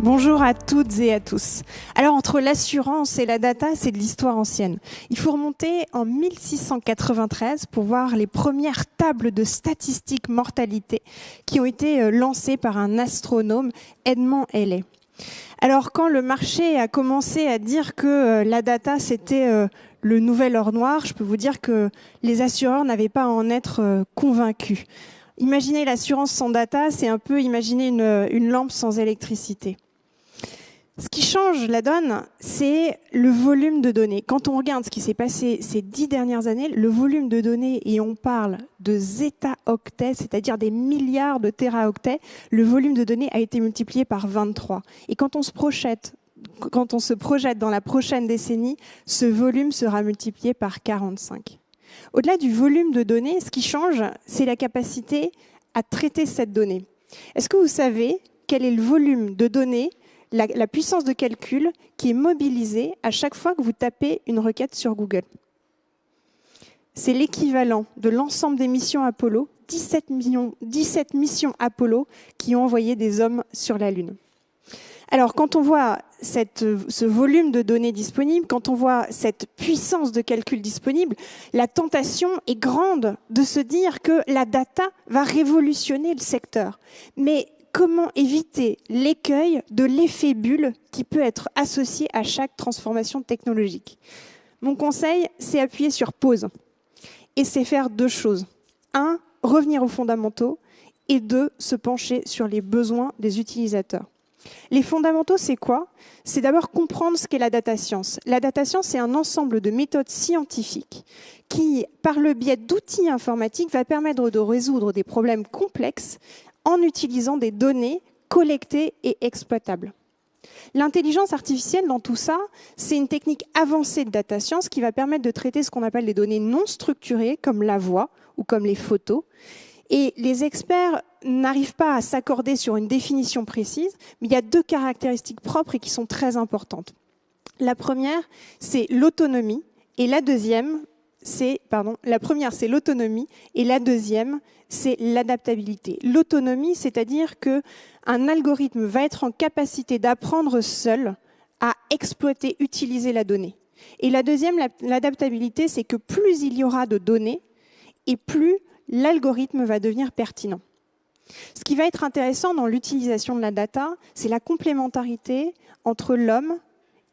Bonjour à toutes et à tous. Alors entre l'assurance et la data, c'est de l'histoire ancienne. Il faut remonter en 1693 pour voir les premières tables de statistiques mortalité qui ont été lancées par un astronome, Edmond Halley. Alors quand le marché a commencé à dire que la data c'était le nouvel or noir, je peux vous dire que les assureurs n'avaient pas à en être convaincus. Imaginez l'assurance sans data, c'est un peu imaginer une lampe sans électricité. Ce qui change la donne, c'est le volume de données. Quand on regarde ce qui s'est passé ces 10 dernières années, le volume de données, et on parle de zétaoctets, c'est-à-dire des milliards de téraoctets, le volume de données a été multiplié par 23. Et quand on se projette dans la prochaine décennie, ce volume sera multiplié par 45. Au-delà du volume de données, ce qui change, c'est la capacité à traiter cette donnée. Est-ce que vous savez quel est le volume de données, la puissance de calcul qui est mobilisée à chaque fois que vous tapez une requête sur Google? C'est l'équivalent de l'ensemble des missions Apollo, 17 missions Apollo qui ont envoyé des hommes sur la Lune. Alors, quand on voit ce volume de données disponible, quand on voit cette puissance de calcul disponible, la tentation est grande de se dire que la data va révolutionner le secteur. Mais comment éviter l'écueil de l'effet bulle qui peut être associé à chaque transformation technologique? Mon conseil, c'est appuyer sur pause. Et c'est faire deux choses. 1, revenir aux fondamentaux. Et 2, se pencher sur les besoins des utilisateurs. Les fondamentaux, c'est quoi? C'est d'abord comprendre ce qu'est la data science. La data science, c'est un ensemble de méthodes scientifiques qui, par le biais d'outils informatiques, va permettre de résoudre des problèmes complexes en utilisant des données collectées et exploitables. L'intelligence artificielle, dans tout ça, c'est une technique avancée de data science qui va permettre de traiter ce qu'on appelle les données non structurées, comme la voix ou comme les photos. Et les experts n'arrivent pas à s'accorder sur une définition précise, mais il y a deux caractéristiques propres et qui sont très importantes. La première, c'est l'autonomie, et la deuxième, la première, c'est l'autonomie, et la deuxième, c'est l'adaptabilité. L'autonomie, c'est-à-dire qu'un algorithme va être en capacité d'apprendre seul à exploiter, utiliser la donnée. Et la deuxième, l'adaptabilité, c'est que plus il y aura de données, et plus l'algorithme va devenir pertinent. Ce qui va être intéressant dans l'utilisation de la data, c'est la complémentarité entre l'homme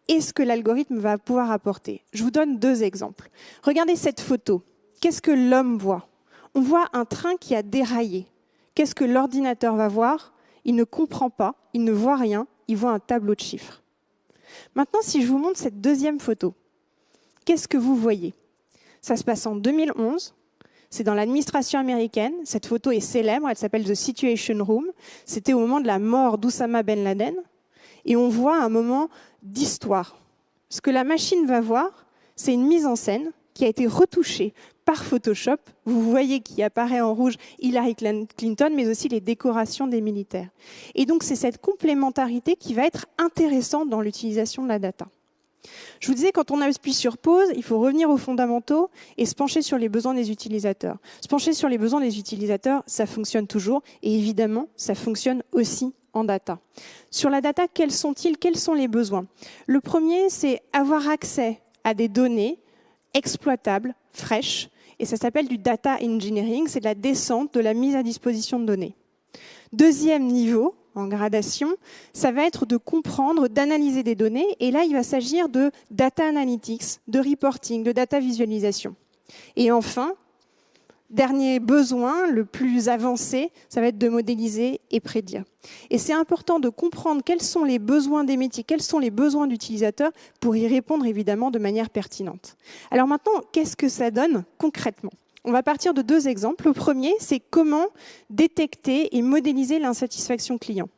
et ce que l'algorithme va pouvoir apporter. Je vous donne deux exemples. Regardez cette photo. Qu'est-ce que l'homme voit? On voit un train qui a déraillé. Qu'est-ce que l'ordinateur va voir? Il ne comprend pas, il ne voit rien, il voit un tableau de chiffres. Maintenant, si je vous montre cette deuxième photo, qu'est-ce que vous voyez? Ça se passe en 2011. C'est dans l'administration américaine. Cette photo est célèbre, elle s'appelle The Situation Room. C'était au moment de la mort d'Oussama Ben Laden. Et on voit un moment d'histoire. Ce que la machine va voir, c'est une mise en scène qui a été retouchée par Photoshop. Vous voyez qu'il apparaît en rouge Hillary Clinton, mais aussi les décorations des militaires. Et donc, c'est cette complémentarité qui va être intéressante dans l'utilisation de la data. Je vous disais, quand on appuie sur pause, il faut revenir aux fondamentaux et se pencher sur les besoins des utilisateurs. Se pencher sur les besoins des utilisateurs, ça fonctionne toujours et évidemment, ça fonctionne aussi en data. Sur la data, quels sont-ils? Quels sont les besoins? Le premier, c'est avoir accès à des données exploitables, fraîches, et ça s'appelle du data engineering, c'est de la descente de la mise à disposition de données. Deuxième niveau, en gradation, ça va être de comprendre, d'analyser des données. Et là, il va s'agir de data analytics, de reporting, de data visualisation. Et enfin, dernier besoin, le plus avancé, ça va être de modéliser et prédire. Et c'est important de comprendre quels sont les besoins des métiers, quels sont les besoins d'utilisateurs pour y répondre évidemment de manière pertinente. Alors maintenant, qu'est-ce que ça donne concrètement ? On va partir de deux exemples. Le premier, c'est comment détecter et modéliser l'insatisfaction client.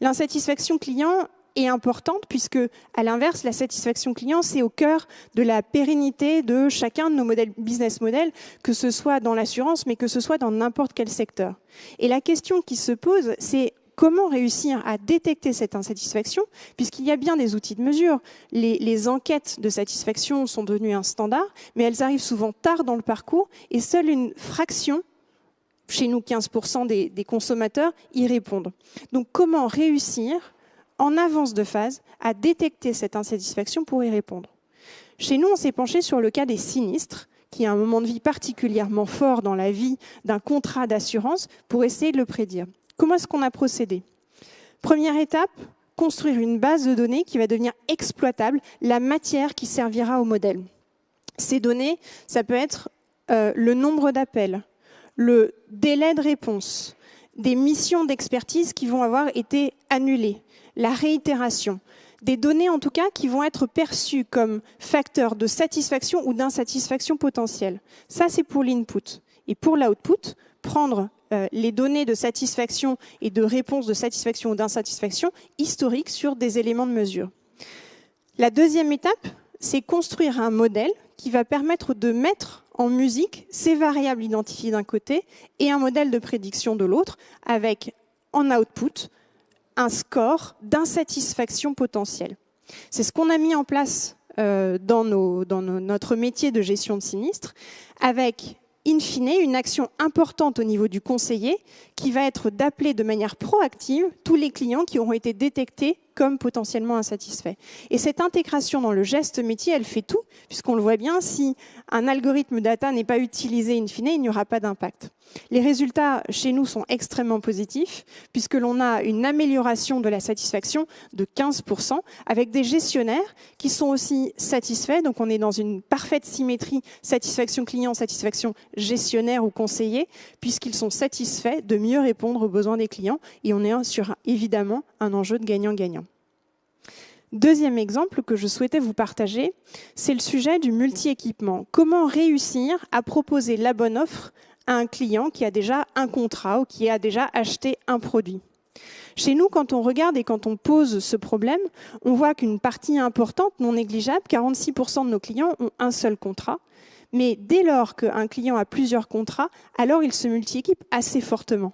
L'insatisfaction client est importante puisque, à l'inverse, la satisfaction client, c'est au cœur de la pérennité de chacun de nos business models, que ce soit dans l'assurance, mais que ce soit dans n'importe quel secteur. Et la question qui se pose, c'est comment réussir à détecter cette insatisfaction, puisqu'il y a bien des outils de mesure. Les enquêtes de satisfaction sont devenues un standard, mais elles arrivent souvent tard dans le parcours et seule une fraction, chez nous 15% des consommateurs, y répondent. Donc comment réussir en avance de phase à détecter cette insatisfaction pour y répondre. Chez nous, on s'est penché sur le cas des sinistres, qui est un moment de vie particulièrement fort dans la vie d'un contrat d'assurance, pour essayer de le prédire. Comment est-ce qu'on a procédé? Première étape, construire une base de données qui va devenir exploitable, la matière qui servira au modèle. Ces données, ça peut être le nombre d'appels, le délai de réponse, des missions d'expertise qui vont avoir été annulées, la réitération, des données en tout cas qui vont être perçues comme facteurs de satisfaction ou d'insatisfaction potentielle. Ça, c'est pour l'input. Et pour l'output, prendre les données de satisfaction et de réponse de satisfaction ou d'insatisfaction historiques sur des éléments de mesure. La deuxième étape, c'est construire un modèle qui va permettre de mettre en musique ces variables identifiées d'un côté et un modèle de prédiction de l'autre, avec en output un score d'insatisfaction potentielle. C'est ce qu'on a mis en place dans notre métier de gestion de sinistre, avec in fine une action importante au niveau du conseiller qui va être d'appeler de manière proactive tous les clients qui auront été détectés comme potentiellement insatisfaits. Et cette intégration dans le geste métier, elle fait tout, puisqu'on le voit bien, si un algorithme data n'est pas utilisé in fine, il n'y aura pas d'impact. Les résultats chez nous sont extrêmement positifs, puisque l'on a une amélioration de la satisfaction de 15%, avec des gestionnaires qui sont aussi satisfaits. Donc on est dans une parfaite symétrie satisfaction client, satisfaction gestionnaire ou conseiller, puisqu'ils sont satisfaits de mieux répondre aux besoins des clients. Et on est sur, évidemment, un enjeu de gagnant-gagnant. Deuxième exemple que je souhaitais vous partager, c'est le sujet du multi-équipement. Comment réussir à proposer la bonne offre à un client qui a déjà un contrat ou qui a déjà acheté un produit? Chez nous, quand on regarde et quand on pose ce problème, on voit qu'une partie importante, non négligeable, 46% de nos clients ont un seul contrat. Mais dès lors qu'un client a plusieurs contrats, alors il se multi-équipe assez fortement.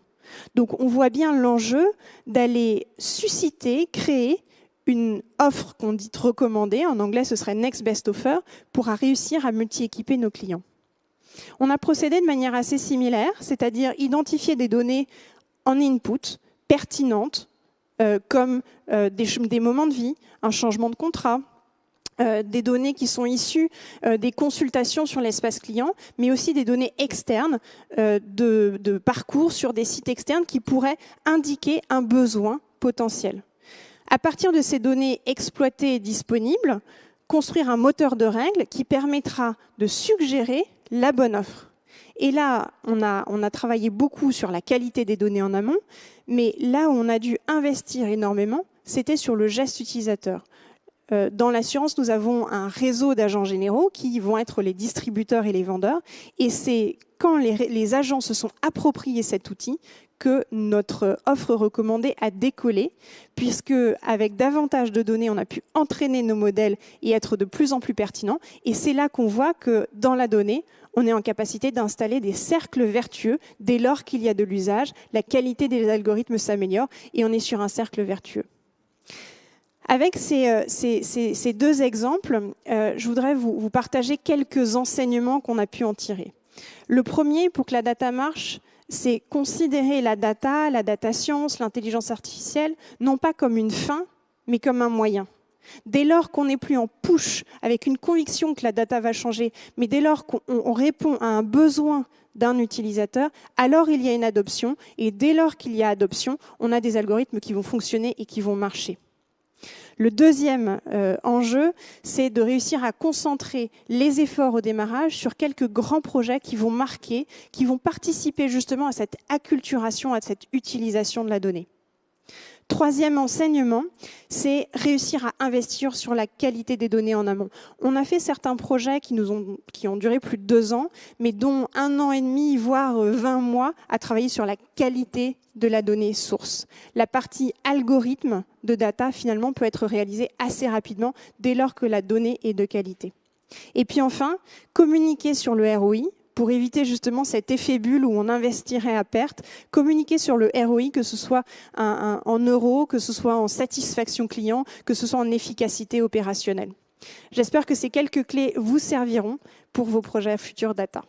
Donc on voit bien l'enjeu d'aller susciter, créer une offre qu'on dit recommandée, en anglais ce serait Next Best Offer, pour réussir à multi-équiper nos clients. On a procédé de manière assez similaire, c'est-à-dire identifier des données en input pertinentes, comme des moments de vie, un changement de contrat, des données qui sont issues des consultations sur l'espace client, mais aussi des données externes de parcours sur des sites externes qui pourraient indiquer un besoin potentiel. À partir de ces données exploitées et disponibles, construire un moteur de règles qui permettra de suggérer la bonne offre. Et là, on a travaillé beaucoup sur la qualité des données en amont, mais là où on a dû investir énormément, c'était sur le geste utilisateur. Dans l'assurance, nous avons un réseau d'agents généraux qui vont être les distributeurs et les vendeurs. Et c'est quand les agents se sont appropriés cet outil que notre offre recommandée a décollé, puisque avec davantage de données, on a pu entraîner nos modèles et être de plus en plus pertinents. Et c'est là qu'on voit que dans la donnée, on est en capacité d'installer des cercles vertueux dès lors qu'il y a de l'usage. La qualité des algorithmes s'améliore et on est sur un cercle vertueux. Avec ces deux exemples, je voudrais vous partager quelques enseignements qu'on a pu en tirer. Le premier, pour que la data marche, c'est considérer la data science, l'intelligence artificielle, non pas comme une fin, mais comme un moyen. Dès lors qu'on n'est plus en push avec une conviction que la data va changer, mais dès lors qu'on répond à un besoin d'un utilisateur, alors il y a une adoption. Et dès lors qu'il y a adoption, on a des algorithmes qui vont fonctionner et qui vont marcher. Le deuxième enjeu, c'est de réussir à concentrer les efforts au démarrage sur quelques grands projets qui vont marquer, qui vont participer justement à cette acculturation, à cette utilisation de la donnée. Troisième enseignement, c'est réussir à investir sur la qualité des données en amont. On a fait certains projets qui ont duré plus de 2 ans, mais dont 1 an et demi, voire 20 mois, à travailler sur la qualité de la donnée source. La partie algorithme de data, finalement, peut être réalisée assez rapidement dès lors que la donnée est de qualité. Et puis enfin, communiquer sur le ROI, pour éviter justement cet effet bulle où on investirait à perte, communiquer sur le ROI, que ce soit en euros, que ce soit en satisfaction client, que ce soit en efficacité opérationnelle. J'espère que ces quelques clés vous serviront pour vos projets futurs data.